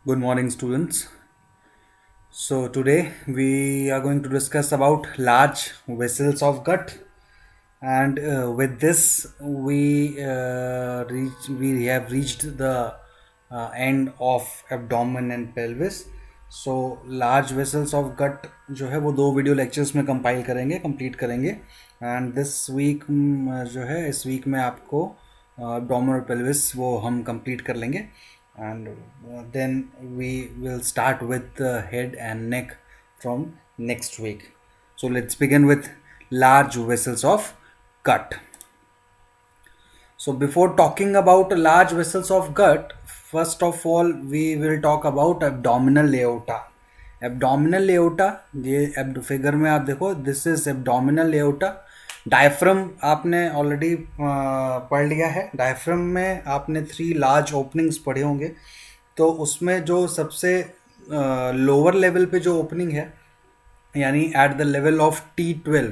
Good morning, students. So today we are going to discuss about large vessels of gut, and with this we have reached the end of abdomen and pelvis. So large vessels of gut जो है वो दो video lectures में compile करेंगे, complete करेंगे and this week जो है इस वीक में आपको abdomen और pelvis वो हम कंप्लीट कर लेंगे and then we will start with the head and neck from next week. So let's begin with large vessels of gut. So before talking about large vessels of gut, first of all we will talk about abdominal aorta. Abdominal aorta ये figure में आप देखो, this is abdominal aorta. Diaphragm आपने already पढ़ लिया है. Diaphragm में आपने 3 लार्ज ओपनिंग्स पढ़े होंगे. तो उसमें जो सबसे लोअर लेवल पे जो ओपनिंग है, यानी eight the level of T12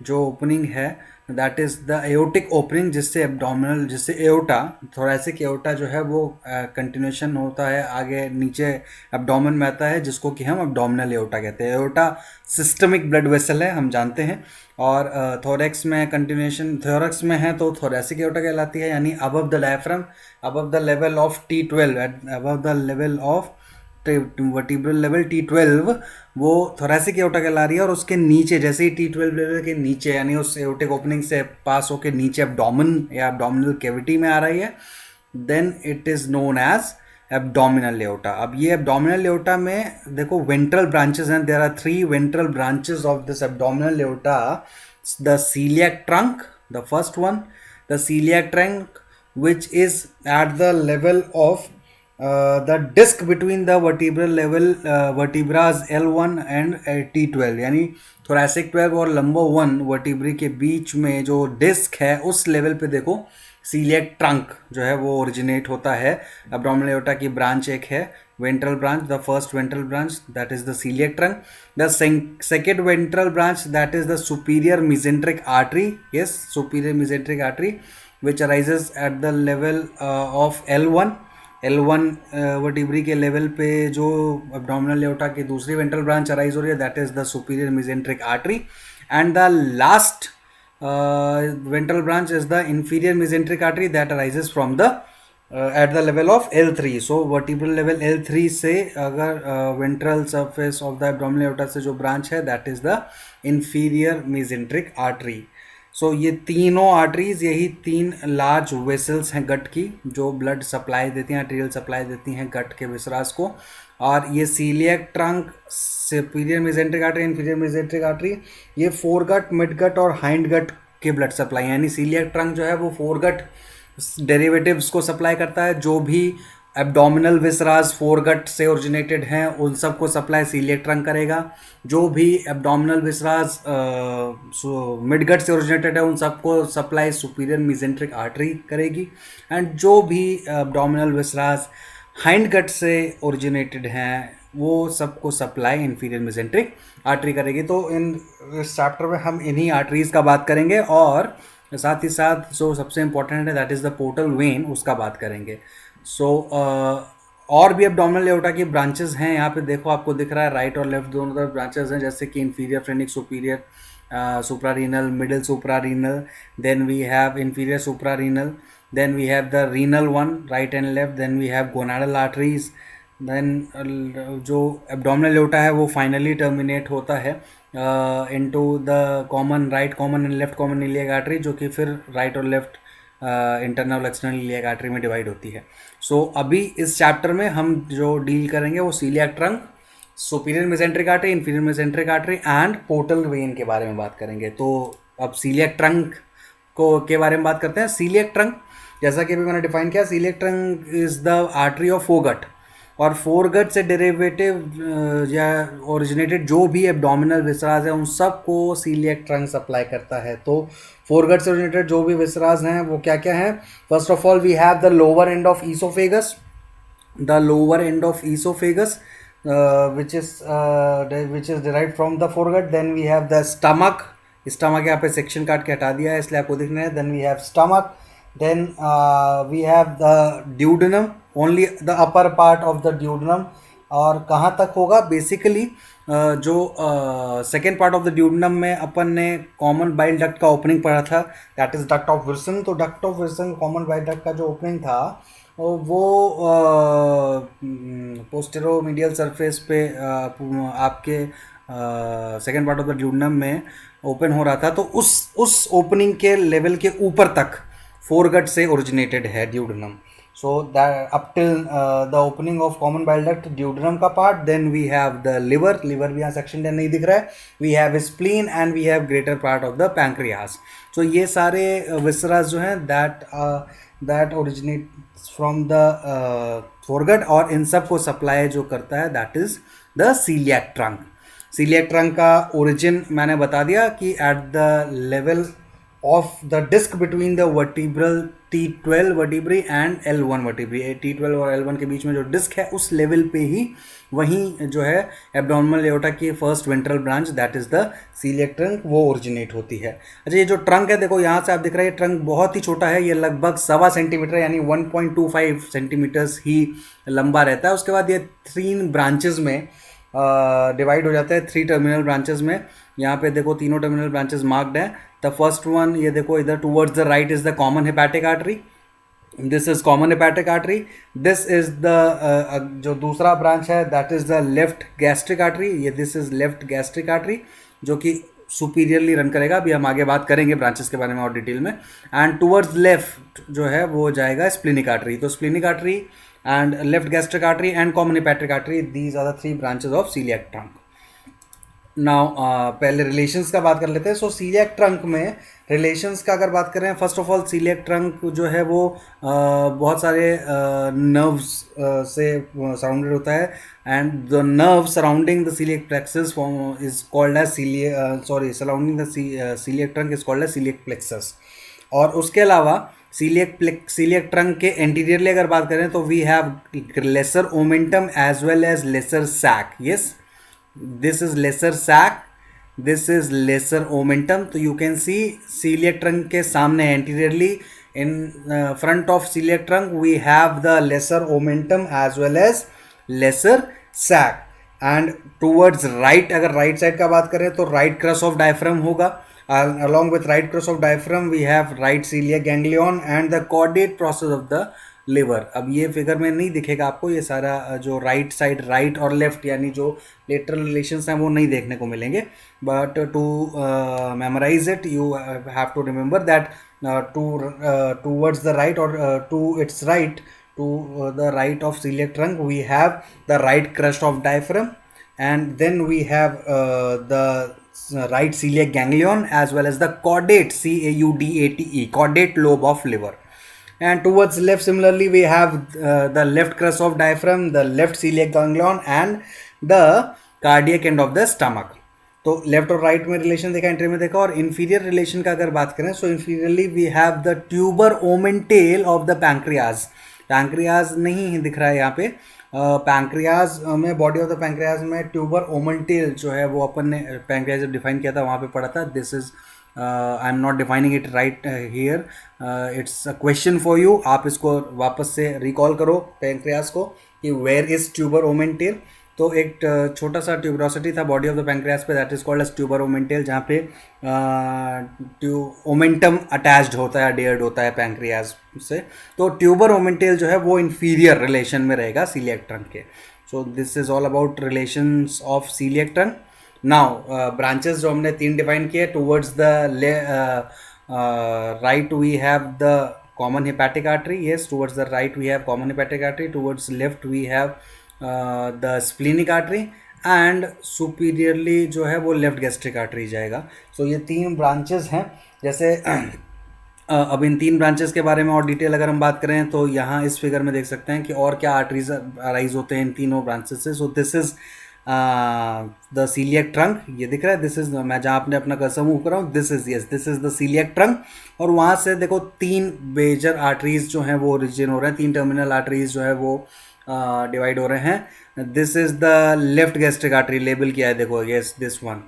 जो ओपनिंग है, that is the aortic opening, जिससे एब्डोमिनल, जिससे एओटा, थोरैसिक एओटा जो है वो कंटिन्यूशन होता है आगे नीचे एब्डोमेन में आता है, जिसको कि हम एब्डोमिनल एओटा कहते हैं. एओटा सिस्टमिक ब्लड वेसल है, हम जानते हैं. और थोरैक्स में कंटिन्यूशन, थोरैक्स में है तो थोरैसिक एओटा कहलाती है, यानी above the diaphragm, above the level of T12, above the level of vertebral level T12 वो थोरैसिक एओर्टा कहला रही है. और उसके नीचे, जैसे ही T12 लेवल के नीचे, यानी उस एओर्टिक ओपनिंग से पास होकर नीचे एब्डोमेन या एब्डोमिनल कैविटी में आ रही है, then it is known as abdominal aorta. अब ये एब्डोमिनल एओर्टा में देखो वेंट्रल ब्रांचेस हैं. There are 3 ventral branches of this abdominal aorta. The coeliac trunk, the first one, the coeliac trunk which is at the level of the disc between the vertebral level vertebras L1 and T12, यानी thoracic 12 और lumbar 1 vertebrae के बीच में जो disc है उस level पे देखो celiac trunk जो है वो ओरिजिनेट होता है. एब्डोमिनल एओर्टा की ब्रांच एक है, ventral branch, the first ventral branch, that is the coeliac trunk. The second ventral branch, that is the superior mesenteric artery. Yes, superior mesenteric artery which arises at the level of L1. L1 vertebrae के level पे जो abdominal aorta की दूसरी ventral branch arise हो रही है, that is the superior mesenteric artery. And the last ventral branch is the inferior mesenteric artery that arises from the at the level of L3. So vertebral level L3 से अगर ventral surface of the abdominal aorta से जो branch है, that is the inferior mesenteric artery. So ये तीनों arteries, यही 3 large vessels हैं गट की, जो ब्लड सप्लाई देती हैं, आर्टेरियल सप्लाई देती हैं गट के विसरास को. और ये coeliac trunk, superior mesenteric artery, inferior mesenteric artery, ये फोर गट, मिड गट और हाइंड गट के ब्लड सप्लाई, यानी सीलियक ट्रंक जो है वो फोर गट डेरिवेटिव्स को सप्लाई करता है. जो भी एब्डोमिनल विसराज फोरगट से ओरिजिनेटेड हैं उन सब को सप्लाई सीलियक ट्रंक करेगा. जो भी एब्डोमिनल विसराज मिडगट से ओरिजिनेटेड है उन सबको सप्लाई सुपीरियर मेसेंट्रिक आर्टरी करेगी. एंड जो भी एब्डोमिनल विसराज हाइंड गट से ओरिजिनेटेड हैं वो सबको सप्लाई इंफीरियर मेसेंट्रिक आर्टरी करेगी. तो इस चैप्टर में हम इन्हीं आर्टरीज का बात करेंगे, और साथ ही साथ जो सबसे इंपॉर्टेंट है that is the portal vein, उसका बात करेंगे. सो और भी एब्डोमिनल एओर्टा की ब्रांचेस हैं. यहाँ पे देखो, आपको दिख रहा है राइट और लेफ्ट दोनों तरफ ब्रांचेस हैं, जैसे कि inferior phrenic superior suprarenal, middle suprarenal, then we have inferior suprarenal, then we have the renal one right and left, then we have gonadal arteries. Then जो एब्डोमिनल एओर्टा है वो finally terminate होता है into the common right common and left common iliac artery, जो कि फिर right और left internal external iliac artery में डिवाइड होती है. सो अभी इस चैप्टर में हम जो डील करेंगे वो coeliac trunk, superior mesenteric artery, inferior mesenteric artery and portal vein के बारे में बात करेंगे. तो अब सीलियक ट्रंक को के बारे में बात करते हैं. सीलियक ट्रंक, जैसा कि अभी मैंने डिफाइन किया, coeliac trunk is the artery of foregut, और फोरगट से डेरिवेटिव या ओरिजिनेटेड जो भी एब्डोमिनल विसराज है उन सब को सीलियक ट्रंक सप्लाई करता है. तो फोरगट से ओरिजिनेटेड जो भी विसराज हैं वो क्या क्या हैं? First of all we have the lower end of oesophagus, the lower end of oesophagus which is derived from the foregut. Then we have the stomach. Stomach यहाँ पे सेक्शन काट के हटा दिया है इसलिए आपको दिखना है. Then we have stomach, then we have the duodenum, only the upper part of the duodenum. और कहाँ तक होगा बेसिकली, जो second part of the duodenum में अपन ने कॉमन बाइल डक्ट का ओपनिंग पढ़ा था, that is duct of Wilson. तो duct of Wilson common bile duct का जो ओपनिंग था वो पोस्टेरोमीडियल सरफेस पे आपके second part of the duodenum में ओपन हो रहा था। तो उस ओपनिंग के लेवल के ऊपर तक फोरगट से ओरिजिनेटेड है duodenum. So that up till the opening of common bile duct duodenum का part, then we have the liver भी यहाँ section नहीं दिख रहा है, we have spleen and we have greater part of the pancreas। so ये सारे viscera जो हैं that originates from the foregut, और इन सब को सप्लाई जो करता है that is the celiac trunk। celiac trunk का origin मैंने बता दिया कि at the level of the disc between the vertebral T12 vertebrae and L1 vertebrae, T12 और L1 के बीच में जो डिस्क है उस लेवल पे ही वहीं जो है एब्डोमिनल एओर्टा की first ventral branch that is the coeliac trunk वो ओरिजिनेट होती है। अच्छा, ये जो ट्रंक है देखो यहाँ से आप दिख रहे हैं, ट्रंक बहुत ही छोटा है, ये लगभग 1.25 सेंटीमीटर यानी 1.25 सेंटीमीटर्स ही लंबा रहता है। उसके बाद ये 3 ब्रांचेस में डिवाइड हो जाता है, 3 टर्मिनल ब्रांचेस में। यहाँ पे देखो तीनों टर्मिनल ब्रांचेस मार्क्ड हैं। द फर्स्ट वन ये देखो इधर towards the right is the common hepatic artery, this is common hepatic artery. This is the जो दूसरा ब्रांच है that is the left gastric artery, ये this is left gastric artery जो कि superiorly run करेगा। अभी हम आगे बात करेंगे ब्रांचेस के बारे में और डिटेल में। एंड टूवर्ड्स लेफ्ट जो है वो जाएगा स्प्लिनिक आर्टरी। तो splenic artery and left gastric artery and common hepatic artery, these are the 3 branches of coeliac trunk. Now पहले रिलेशंस का बात कर लेते हैं। सो सीलिएक ट्रंक में रिलेशंस का अगर बात करें, first of all coeliac trunk जो है वो बहुत सारे नर्व्स से सराउंडेड होता है, and the nerve surrounding the coeliac plexus is called as surrounding the coeliac trunk is called as coeliac plexus. और उसके अलावा सीलिएक ट्रंक के एंटीरियरली अगर बात करें तो we have lesser omentum as well as lesser sac. Yes, this is lesser sac, this is lesser omentum। तो you can see celiac trunk के सामने anteriorly in front of celiac trunk we have the lesser omentum as well as lesser sac। and towards right, अगर right side का बात करें तो right crus of diaphragm होगा। along with right crus of diaphragm we have right celiac ganglion and the caudate process of the liver. अब ये figure में नहीं दिखेगा आपको, ये सारा जो राइट साइड, राइट और लेफ्ट यानी जो लेटरल रिलेशंस हैं वो नहीं देखने को मिलेंगे। But to memorize it you have to remember that towards the right और to its right, to the right of coeliac trunk we have the right crus of diaphragm, and then we have the right celiac ganglion as well as the caudate, caudate, caudate lobe of liver। and towards left similarly we have the left crus of diaphragm, the left celiac ganglion and the cardiac end of the stomach। तो left और right में relation देखा, entry में देखा। और inferior relation का अगर बात करें so inferiorly we have the tuber omentale of the pancreas. Pancreas नहीं दिख रहा है यहाँ पे, पैंक्रियाज में, बॉडी ऑफ द पैंक्रियाज में ट्यूबर ओमेंटेल जो है वो अपन ने पैंक्रियाज जब डिफाइन किया था वहाँ पे पढ़ा था। This is I am not defining it right here, it's a question for you. आप इसको वापस से रिकॉल करो पैंक्रियाज को कि वेयर इज ट्यूबर ओमेंटेल। तो एक छोटा सा ट्यूबरोसिटी था बॉडी ऑफ द पैंक्रियाज पे, that is called as tuber omentale, जहाँ पे ओमेंटम अटैच्ड होता है, अडेयर्ड होता है पैंक्रियाज से। तो ट्यूबर ओमेंटेल जो है वो इंफीरियर रिलेशन में रहेगा सीलिएक ट्रंक के। So this is all about relations of coeliac trunk. Now branches जो हमने 3 डिफाइन किए, towards the right we have the common hepatic artery. Yes, towards the right we have common hepatic artery, towards left we have the splenic artery, and superiorly जो है वो left gastric artery जाएगा। सो ये 3 branches हैं। जैसे अब इन 3 branches के बारे में और डिटेल अगर हम बात करें तो यहाँ इस फिगर में देख सकते हैं कि और क्या आर्टरीज अराइज होते हैं इन तीनों ब्रांचेस से। So this is the coeliac trunk, ये दिख रहा है, दिस इज, मैं जहाँ आपने अपना कर्सर मूव कर रहा हूँ, this is, yes, this is the coeliac trunk. और वहाँ से देखो 3 मेजर आर्टरीज जो हैं वो ओरिजिन हो रहे हैं, 3 टर्मिनल आर्टरीज जो है वो डिवाइड हो रहे हैं। This is the left gastric artery, label किया है देखो, yes, this one,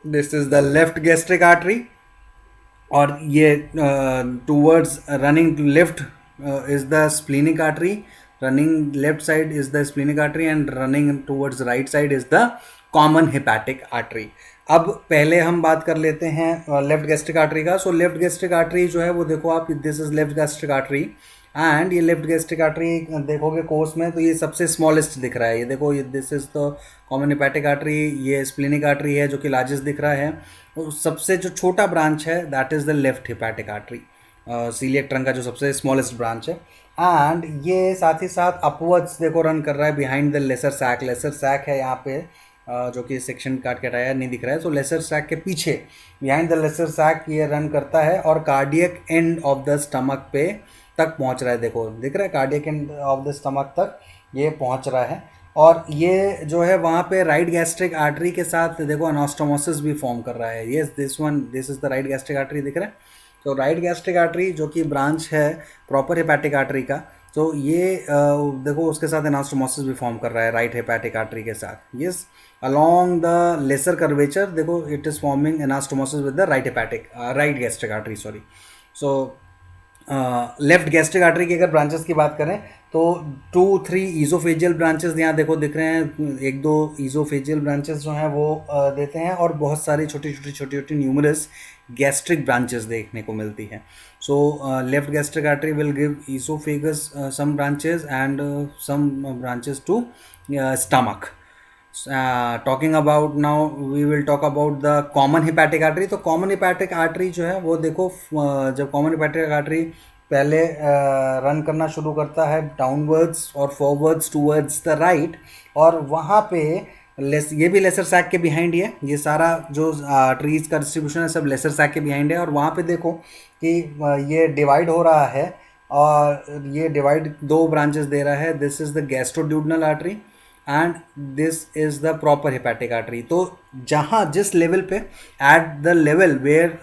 this is the left gastric artery. और ये towards running left is the splenic artery, running left side is the splenic artery and running towards right side is the common hepatic artery. अब पहले हम बात कर लेते हैं left gastric artery का। सो लेफ्ट गैस्ट्रिक आर्टरी जो है वो देखो आप, this is left gastric artery and ये लेफ्ट गैस्ट्रिक आर्टरी देखोगे कोर्स में तो ये सबसे स्मॉलेस्ट दिख रहा है। ये देखो, ये this is the common hepatic artery, ये स्प्लिनिक आर्टरी है जो कि लार्जेस्ट दिख रहा है। और सबसे जो छोटा ब्रांच है that is the left hepatic artery, celiac trunk का जो सबसे स्मॉलेस्ट ब्रांच है। एंड ये साथ ही साथ अपवर्ड्स देखो रन कर रहा है behind the lesser sac. Lesser sac है यहाँ पे जो कि सेक्शन काट के हटाया नहीं दिख रहा है। सो लेसर सैक के पीछे बिहाइंड द लेसर सैक ये रन करता है और cardiac end of the stomach पे तक पहुंच रहा है। देखो दिख रहा है, cardiac end of the stomach तक ये पहुंच रहा है। और ये जो है वहाँ पे राइट गैस्ट्रिक आर्टरी के साथ देखो अनास्टोमोसिस भी फॉर्म कर रहा है। Yes, this is the right gastric artery दिख रहा है। तो राइट गैस्ट्रिक आर्टरी जो कि ब्रांच है प्रॉपर हेपेटिक आर्टरी का, तो ये देखो उसके साथ एनास्टोमोसिस भी फॉर्म कर रहा है राइट हेपेटिक आर्टरी के साथ। Yes, along the lesser curvature देखो it is forming anastomosis with the right gastric artery, sorry. So left gastric artery की अगर ब्रांचेस की बात करें तो 2-3 ईजोफेजियल ब्रांचेस यहाँ देखो दिख रहे हैं। 1-2 ईजोफेजियल ब्रांचेस जो हैं वो देते हैं और बहुत सारी छोटी छोटी न्यूमरस गैस्ट्रिक ब्रांचेस देखने को मिलती हैं। So left gastric artery will give oesophagus some branches and some branches to stomach. Talking about now we will talk about the common hepatic artery. तो कॉमन हेपेटिक आर्टरी जो है वो देखो जब कॉमन हेपेटिक आर्टरी पहले run करना शुरू करता है डाउनवर्ड्स और फॉरवर्ड्स टूवर्ड्स द राइट, और वहाँ पे ये भी लेसर सैक के बिहाइंड ही है। ये सारा जो ट्रीज का डिस्ट्रीब्यूशन है सब लेसर सैक के बिहाइंड है। और वहाँ पे देखो कि ये डिवाइड हो रहा है और ये डिवाइड 2 ब्रांचेस दे रहा है। This is the gastroduodenal artery and this is the proper hepatic artery. तो जहाँ जिस लेवल पे at the level where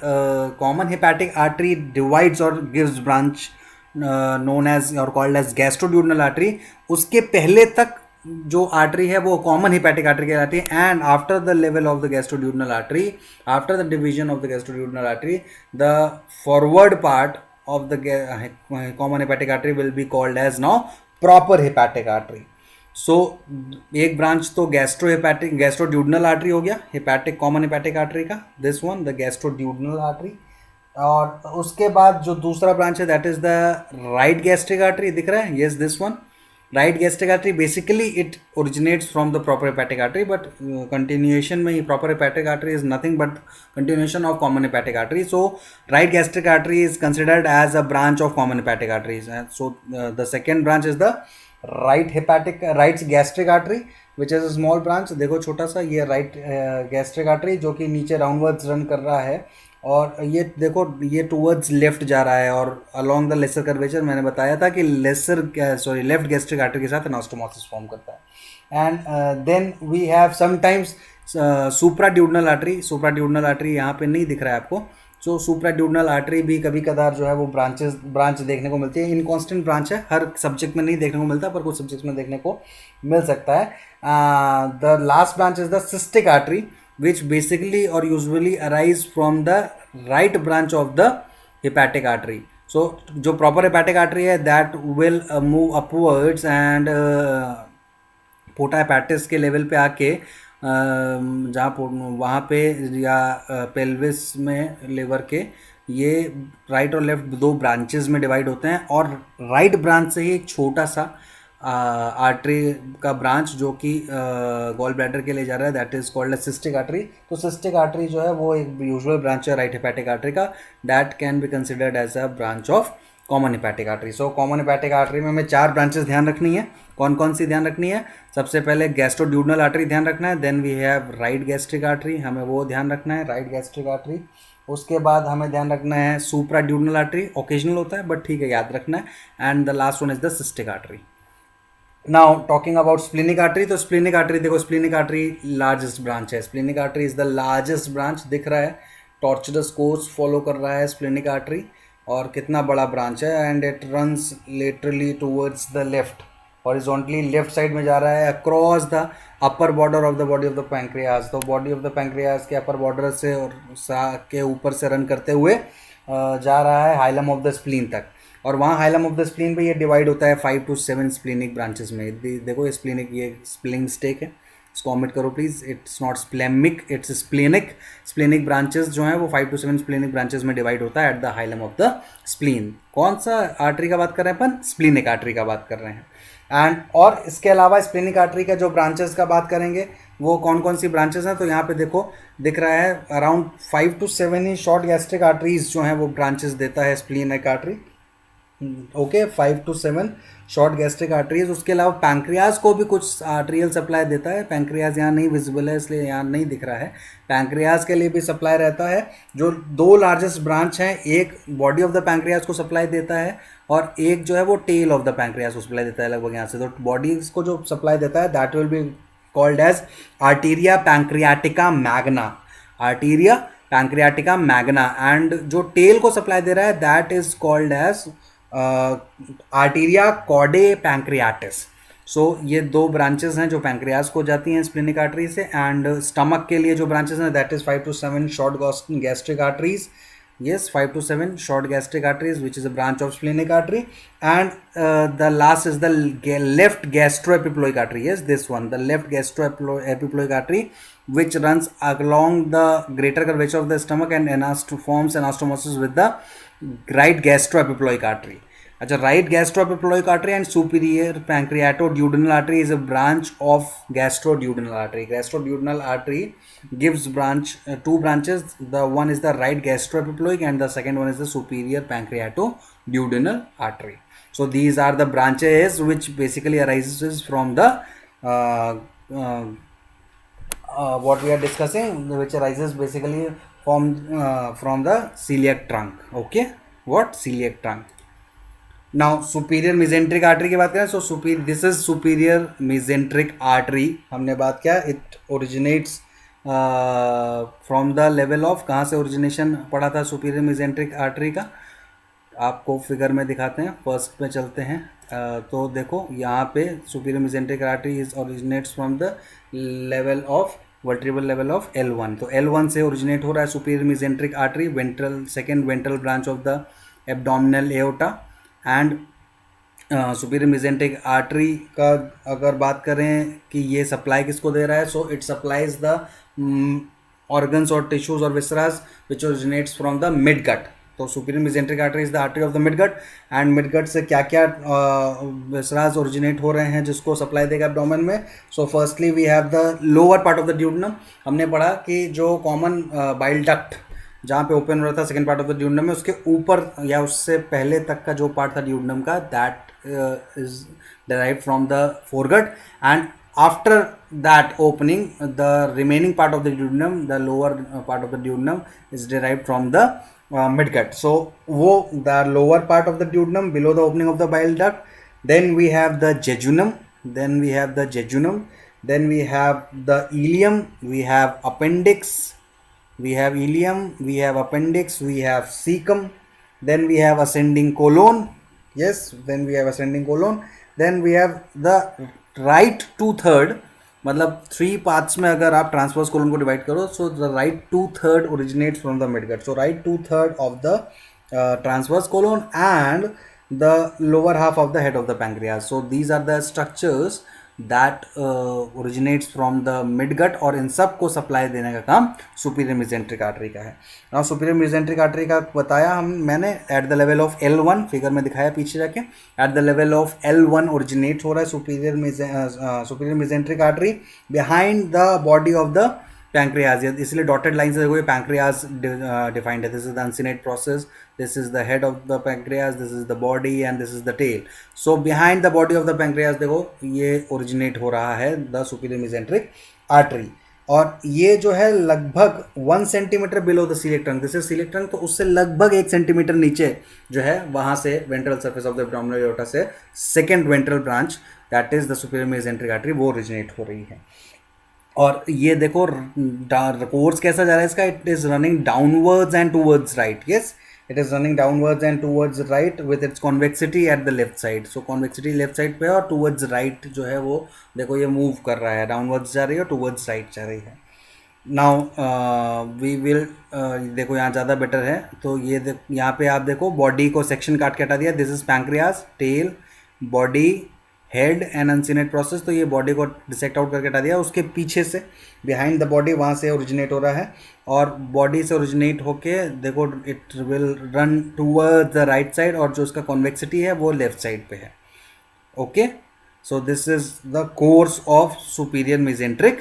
common hepatic artery divides और गिव्स ब्रांच नोन एज और कॉल्ड एज गैस्ट्रोड्यूडनल आर्टरी, उसके पहले तक जो आर्टरी है वो कॉमन हेपेटिक आर्टरी कहलाती है। And after the level of the gastroduodenal artery, after the division of the gastroduodenal artery, the forward part of the common hepatic artery will be called as now proper hepatic artery. So एक branch तो gastroduodenal artery हो गया, hepatic common hepatic artery का, this one the gastroduodenal artery. और उसके बाद जो दूसरा ब्रांच है that is the right gastric artery, दिख रहा है, yes this one right gastric artery. Basically it originates from the proper hepatic artery, but continuation में proper hepatic artery is nothing but continuation of common hepatic artery. So right gastric artery is considered as a branch of common hepatic artery. So the second branch is the right gastric artery which is a small branch. देखो छोटा सा ये right gastric artery जो कि नीचे downwards run कर रहा है और ये देखो ये टूवर्ड्स लेफ्ट जा रहा है और अलोंग द लेसर कर्वेचर मैंने बताया था कि लेफ्ट गैस्ट्रिक आर्टरी के साथ एनास्टोमोसिस फॉर्म करता है। And then we have sometimes supraduodenal artery. Supraduodenal artery यहाँ पे नहीं दिख रहा है आपको। सो सुप्राड्यूडनल आर्टरी भी कभी कदार जो है वो ब्रांच देखने को मिलती है। इनकॉन्स्टेंट ब्रांच है, हर सब्जेक्ट में नहीं देखने को मिलता पर कुछ सब्जेक्ट्स में देखने को मिल सकता है। The last branch is the cystic artery which basically or usually arise from the right branch of the hepatic artery. So जो proper hepatic artery है that will move upwards and Paonta hepatitis के level पे आके जहाँ वहाँ पे या pelvis में लेवर के ये राइट और लेफ्ट 2 ब्रांचेस में डिवाइड होते हैं और राइट ब्रांच से ही एक छोटा सा आर्टरी का ब्रांच जो कि गॉल ब्लैडर के लिए जा रहा है that is called cystic artery. तो सिस्टिक आर्टरी जो है वो एक यूजुअल ब्रांच है राइट हेपेटिक आर्टरी का, that can be considered as a branch of common hepatic artery. So common hepatic artery में हमें 4 ब्रांचेस ध्यान रखनी है। कौन कौन सी ध्यान रखनी है? सबसे पहले गैस्ट्रोड्यूडनल आर्टरी ध्यान रखना है, then we have right gastric artery, हमें वो ध्यान रखना है राइट गैस्ट्रिक आर्टरी। उसके बाद हमें ध्यान रखना है सुप्राड्यूडनल आर्टरी, ओकेजनल होता है बट ठीक है याद रखना है। And the last one is the cystic artery. Now talking about splenic artery, तो स्प्लिनिक आर्टरी देखो, स्प्लिनिक आर्टरी लार्जेस्ट ब्रांच है। Splenic artery is the largest branch, दिख रहा है टॉर्चडस कोर्स फॉलो कर रहा है स्प्लिनिक आर्टरी और कितना बड़ा ब्रांच है। And it runs laterally towards the left, horizontally left side में जा रहा है across the upper border of the body of the pancreas. तो बॉडी ऑफ द पैंक्रियाज के अपर बॉर्डर से और के ऊपर से रन करते हुए जा रहा है हाइलम ऑफ द स्प्लीन तक। और वहाँ हाइलम ऑफ द स्प्लीन पे ये डिवाइड होता है 5 to 7 स्प्लीनिक ब्रांचेस में। देखो ये स्प्लीनिक, ये स्प्लिंग मिस्टेक है, इसको ऑमिट करो please, it's not splemic, it's splenic. Splenic branches जो है वो 5 to 7 स्प्लेनिक ब्रांचेस में डिवाइड होता है at the hilum of the spleen. कौन सा आर्टरी का बात कर रहे हैं अपन? स्प्लीनिक आर्टरी का बात कर रहे हैं। एंड और इसके अलावा स्प्लेनिक आर्टरी का जो ब्रांचेस का बात करेंगे वो कौन कौन सी ब्रांचेस हैं, तो यहाँ पे देखो दिख रहा है around 5 to 7 he short gastric arteries जो हैं वो ब्रांचेस देता है splenic artery. Okay, 5 to 7 short gastric arteries. उसके अलावा पैंक्रियाज को भी कुछ आर्टरियल सप्लाई देता है। पैंक्रियाज यहाँ नहीं विजिबल है इसलिए यहाँ नहीं दिख रहा है। पैंक्रियाज के लिए भी सप्लाई रहता है। जो दो लार्जेस्ट ब्रांच हैं, एक बॉडी ऑफ द पैंक्रियाज को सप्लाई देता है और एक जो है वो टेल ऑफ द पैंक्रियाज को सप्लाई देता है लगभग यहाँ से। तो बॉडीज को जो सप्लाई देता है that will be called as arteria pancreatica magna, arteria pancreatica magna. And जो टेल को सप्लाई दे रहा है that is called as arteria caudae pancreatis. So ये दो ब्रांचेस हैं जो पैंक्रियाज को जाती हैं स्प्लेनिक आर्टरी से। एंड स्टमक के लिए जो ब्रांचेस हैं that is 5 to 7 short gastric arteries. yes, 5 to 7 short gastric arteries which is a branch of splenic artery. And the last is the left gastroepiploic artery. Yes, this one, the left gastroepiploic artery which runs along the greater curvature of the stomach and forms anastomosis with the right gastroepiploic artery. अच्छा, right gastroepiploic artery and superior pancreatoduodenal artery is a branch of gastroduodenal artery. Gastroduodenal artery gives two branches. The one is the right gastroepiploic and the second one is the superior pancreatoduodenal artery. So these are the branches which basically arises from the what we are discussing, which arises basically from the celiac trunk. Okay, what? Celiac trunk. Now superior mesenteric artery की बात करें, सो this is superior mesenteric artery. हमने बात किया it originates from the level of, कहाँ से origination पड़ा था सुपीरियर मेसेंट्रिक आर्टरी का, आपको फिगर में दिखाते हैं। फर्स्ट में चलते हैं तो देखो यहाँ पे superior mesenteric artery is originates from the level of vertebral level of L1। तो L1 से ओरिजिनेट हो रहा है superior mesenteric artery, ventral second ventral branch of the abdominal aorta. And superior mesenteric artery का अगर बात करें कि ये सप्लाई किसको दे रहा है, so it supplies the organs और टिश्यूज और visceras which originates from the midgut. तो superior mesenteric artery is the artery of the midgut. And midgut से क्या क्या विसरास ओरिजिनेट हो रहे हैं जिसको सप्लाई देगा एब्डोमेन में। So firstly we have the lower part of the duodenum. हमने पढ़ा कि जो कॉमन बाइल डक्ट जहाँ पे ओपन हो रहा था second part of the duodenum में, उसके ऊपर या उससे पहले तक का जो पार्ट था ड्यूडेनम का that is derived from the foregut, and after that opening the remaining part of the duodenum, the lower part of the duodenum is derived from the midgut. So wo the lower part of the duodenum below the opening of the bile duct, then we have the jejunum, then we have the jejunum, then we have the ileum, we have appendix, we have ileum, we have appendix, we have cecum, then we have ascending colon. Yes, then we have ascending colon, then we have the right 2/3, मतलब 3 parts में अगर आप transverse colon को divide करो, so the right 2/3 originates from the midgut. So right 2/3 of the transverse colon and the lower half of the head of the pancreas. So these are the structures that originates from the midgut, और इन सब को supply देने का काम superior mesenteric artery का है. now superior mesenteric artery का बताया मैंने eight the level of L1, figure में दिखाया पीछे जाके, eight the level of L1 originate हो रहा है superior mesenteric artery behind the body of the pancreas. इसलिए डॉटेड लाइन से देखो ये पैंक्रियाज डिफाइंड है. This is the uncinate process, this is the head of the pancreas, this is the body and this is the tail. So behind the body of the pancreas देखो ये originate हो रहा है the superior mesenteric artery, और ये जो है लगभग 1 centimetre below the celiac trunk, this is celiac trunk, तो उससे लगभग 1 सेंटीमीटर नीचे जो है वहाँ से ventral surface of the abdominal aorta से second ventral branch that is the superior mesenteric artery वो ओरिजिनेट हो रही है. और ये देखो कोर्स कैसा जा रहा है इसका, it is running downwards and towards right. Yes, it is running downwards and towards right with its convexity at the left side. So convexity left side पे और towards right जो है वो देखो ये move कर रहा है, downwards जा रही है और towards right जा रही है. नाउ वी विल देखो यहाँ ज़्यादा बेटर है, तो यहाँ पे आप देखो बॉडी को सेक्शन काट के हटा दिया। This is pancreas, tail, body, head and uncinate process. तो ये बॉडी को डिसेक्ट आउट करके हटा दिया। उसके पीछे से बिहाइंड द बॉडी वहाँ से ओरिजिनेट हो रहा है, और बॉडी से ओरिजिनेट होके देखो it will run toward the right side, और जो उसका कॉन्वेक्सिटी है वो लेफ्ट साइड पे है। Okay, so this is the course of superior mesenteric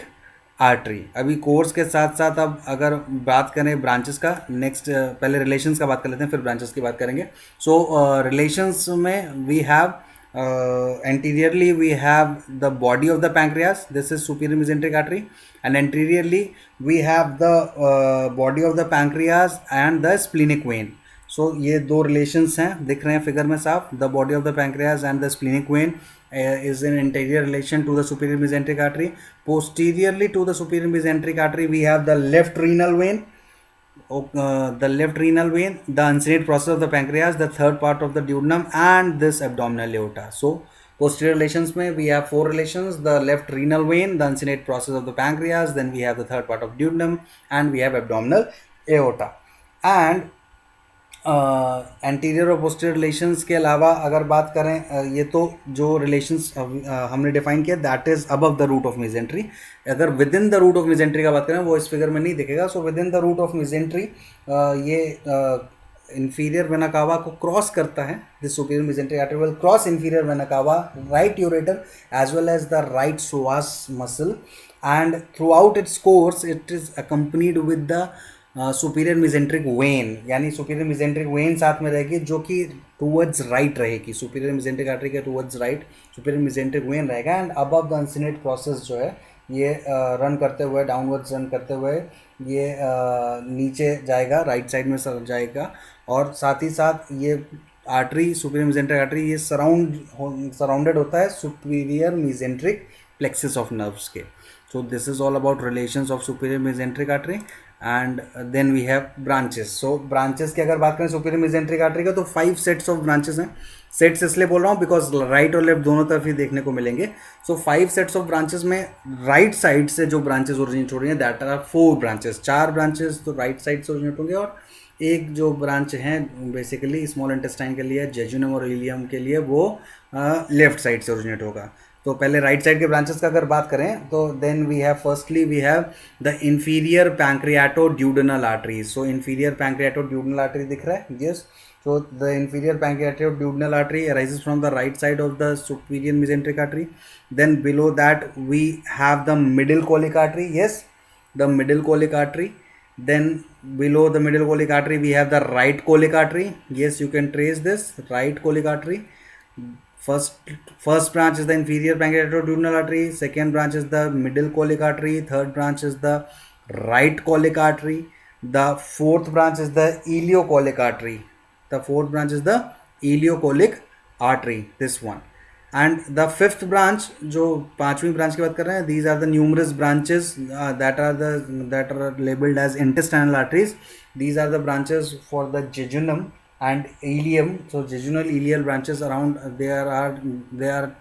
artery. अभी कोर्स के साथ साथ अब अगर बात करें ब्रांचेस का, नेक्स्ट पहले रिलेशंस का बात कर लेते हैं, फिर ब्रांचेस की बात करेंगे। सो रिलेशंस में we have anteriorly we have the body of the pancreas, this is superior mesenteric artery, and anteriorly we have the body of the pancreas and the splenic vein. सो ये दो relations हैं, दिख रहे हैं figure में साफ। The body of the pancreas and the splenic when is in anterior relation to the superior mesenteric artery. Posteriorly to the superior mesenteric artery we have the left renal vein, the left renal vein, the uncinate process of the pancreas, the third part of the duodenum, and this abdominal aorta. So posterior relations में we have four relations: the left renal vein, the uncinate process of the pancreas, then we have the third part of duodenum, and we have abdominal aorta. And anterior और posterior relations के अलावा अगर बात करें, ये तो जो relations हमने डिफाइन किया that is above the root of mesentery. अगर within the root of mesentery का बात करें वो इस फिगर में नहीं दिखेगा। So within the root of mesentery ये इंफीरियर वेना कावा को क्रॉस करता है। This superior mesenteric artery will cross inferior vena cava, right ureter as well as the right psoas muscle, and throughout its course it is accompanied with the superior mesenteric vein, यानी superior mesenteric vein साथ में रहेगी जो कि towards right रहेगी। Superior mesenteric artery के towards right superior mesenteric vein रहेगा, and above the uncinate process जो है ये रन करते हुए, डाउनवर्ड्स रन करते हुए ये नीचे जाएगा, राइट साइड में जाएगा। और साथ ही साथ ये आर्टरी, सुपीरियर मिजेंट्रिक आर्टरी, ये सराउंडेड होता है superior mesenteric plexus of nerves के। So this is all about relations of superior mesenteric artery, and then we have branches. So branches की अगर बात करें superior mesenteric artery का, तो 5 sets of branches हैं। सेट्स इसलिए बोल रहा हूँ बिकॉज राइट और लेफ्ट दोनों तरफ ही देखने को मिलेंगे। सो 5 सेट्स ऑफ ब्रांचेस में राइट साइड से जो ब्रांचेस ओरिजिनेट हो रही हैं दैट आर 4 ब्रांचेस। 4 ब्रांचेस तो राइट साइड से ओरिजिनेट होंगे, और एक जो ब्रांच है बेसिकली स्मॉल इंटेस्टाइन के लिए, जेजुनम और इलियम के लिए, वो लेफ्ट साइड से ओरिजिनेट होगा। तो पहले राइट साइड के ब्रांचेस का अगर बात करें तो then we have firstly we have the inferior pancreaticoduodenal artery. So inferior pancreaticoduodenal artery दिख रहा है, yes. So the inferior pancreatoduodenal artery arises from the right side of the superior mesenteric artery. Then below that we have the middle colic artery, yes, the middle colic artery. Then below the middle colic artery we have the right colic artery, yes, you can trace this right colic artery. First branch is the inferior pancreatoduodenal artery, second branch is the middle colic artery, third branch is the right colic artery, the fourth branch is the ileocolic artery. The fourth branch is the ileocolic artery, this one. And the fifth branch, जो पांचवी branch की बात कर रहे हैं, these are the numerous branches that are labeled as intestinal arteries. These are the branches for the jejunum and ileum. So jejunal ileal branches around there are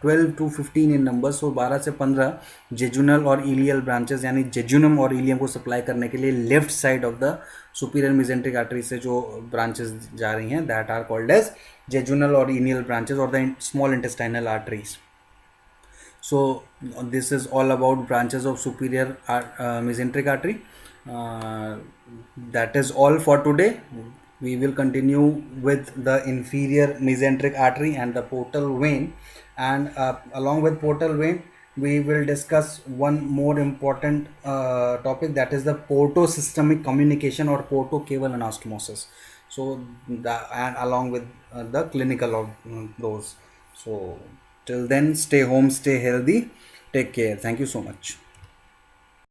12 to 15 in number. So 12 से 15 jejunal और ileal branches, यानी jejunum और ileum को supply करने के लिए left side of the superior mesenteric artery से जो ब्रांचेस जा रही हैं that are called as jejunal और इनियल ब्रांचेस और the small intestinal arteries. So this is all about branches of superior mesenteric artery. That is all for today. We will continue with the inferior mesenteric artery and the portal vein, and along with portal vein we will discuss one more important topic, that is the portosystemic communication or portocaval anastomosis. So and along with the clinical of those. So till then, stay home, stay healthy, take care. Thank you so much.